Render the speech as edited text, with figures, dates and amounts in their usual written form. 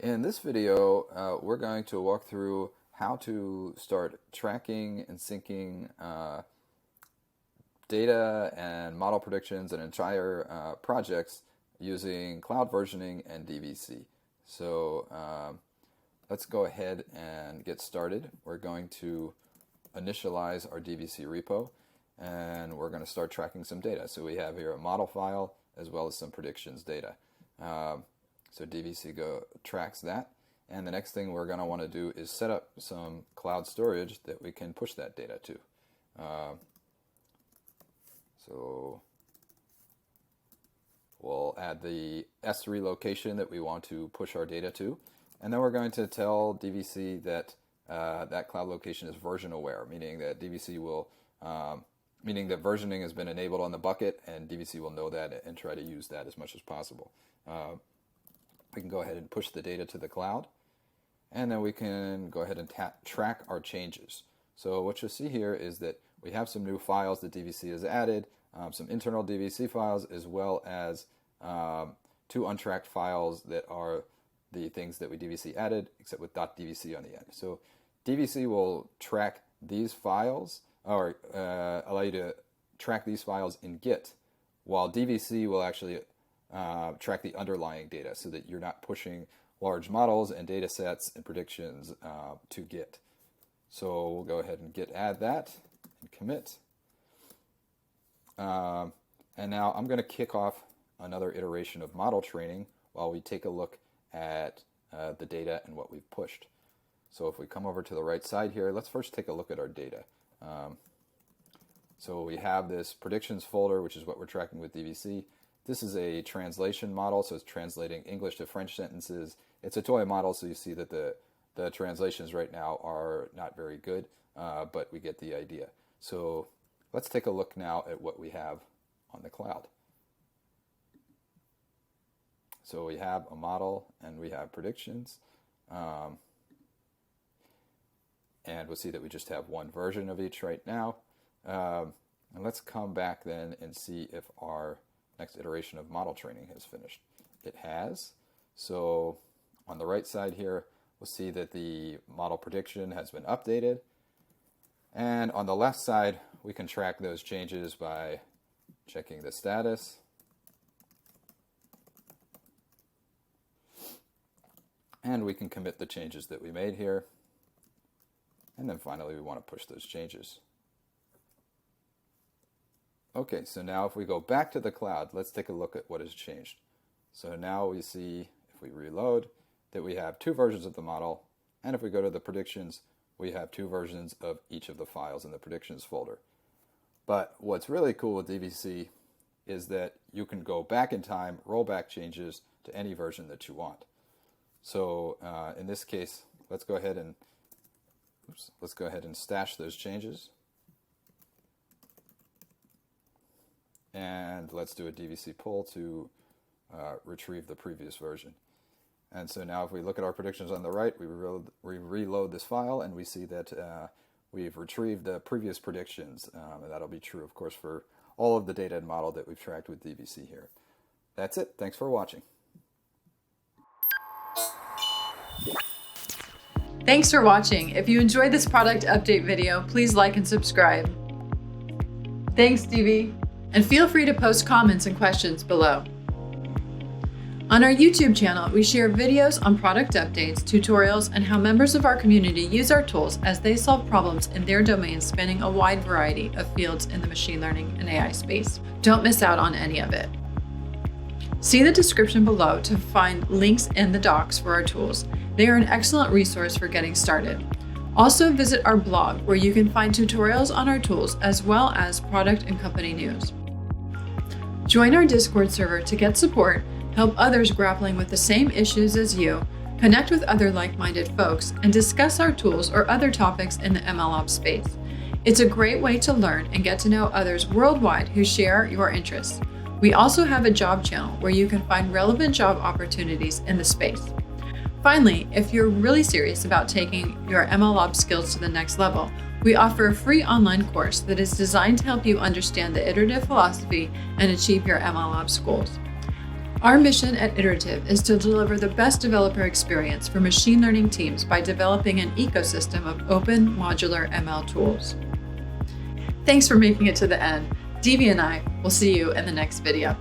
In this video, we're going to walk through how to start tracking and syncing data and model predictions and entire projects using cloud versioning and DVC. So let's go ahead and get started. We're going to initialize our DVC repo, and we're going to start tracking some data. So we have here a model file as well as some predictions data. So DVC tracks that, and the next thing we're going to want to do is set up some cloud storage that we can push that data to. So we'll add the S3 location that we want to push our data to, and then we're going to tell DVC that that cloud location is version aware, meaning that DVC will, meaning that versioning has been enabled on the bucket, and DVC will know that and try to use that as much as possible. We can go ahead and push the data to the cloud, and then we can go ahead and track our changes. So what you'll see here is that we have some new files that DVC has added, some internal DVC files, as well as two untracked files that are the things that we DVC added, except with .dvc on the end. So DVC will track these files, or allow you to track these files in Git, while DVC will actually track the underlying data so that you're not pushing large models and data sets and predictions to Git. So we'll go ahead and git add that and commit. And now I'm going to kick off another iteration of model training while we take a look at the data and what we've pushed. So if we come over to the right side here, let's first take a look at our data. So we have this predictions folder, which is what we're tracking with DVC. This is a translation model, so it's translating English to French sentences. It's a toy model, so you see that the translations right now are not very good, but we get the idea. So let's take a look now at what we have on the cloud. So we have a model and we have predictions. And we'll see that we just have one version of each right now. And let's come back then and see if our next iteration of model training has finished. It has. So on the right side here, we'll see that the model prediction has been updated. And on the left side, we can track those changes by checking the status. And we can commit the changes that we made here. And then finally, we want to push those changes. Okay, so now if we go back to the cloud, let's take a look at what has changed. So now we see, if we reload, that we have two versions of the model, and if we go to the predictions, we have two versions of each of the files in the predictions folder. But what's really cool with DVC is that you can go back in time, roll back changes to any version that you want. So in this case, let's go ahead and stash those changes. And let's do a DVC pull to retrieve the previous version. And so now if we look at our predictions on the right, we reload this file, and we see that we've retrieved the previous predictions. And that'll be true, of course, for all of the data and model that we've tracked with DVC here. That's it. Thanks for watching. Thanks for watching. If you enjoyed this product update video, please like and subscribe. Thanks, DV. And feel free to post comments and questions below. On our YouTube channel, we share videos on product updates, tutorials, and how members of our community use our tools as they solve problems in their domains spanning a wide variety of fields in the machine learning and AI space. Don't miss out on any of it. See the description below to find links in the docs for our tools. They are an excellent resource for getting started. Also visit our blog where you can find tutorials on our tools as well as product and company news. Join our Discord server to get support, help others grappling with the same issues as you, connect with other like-minded folks, and discuss our tools or other topics in the MLOps space. It's a great way to learn and get to know others worldwide who share your interests. We also have a job channel where you can find relevant job opportunities in the space. Finally, if you're really serious about taking your MLOps skills to the next level, we offer a free online course that is designed to help you understand the iterative philosophy and achieve your MLOps goals. Our mission at Iterative is to deliver the best developer experience for machine learning teams by developing an ecosystem of open, modular ML tools. Thanks for making it to the end. DV and I will see you in the next video.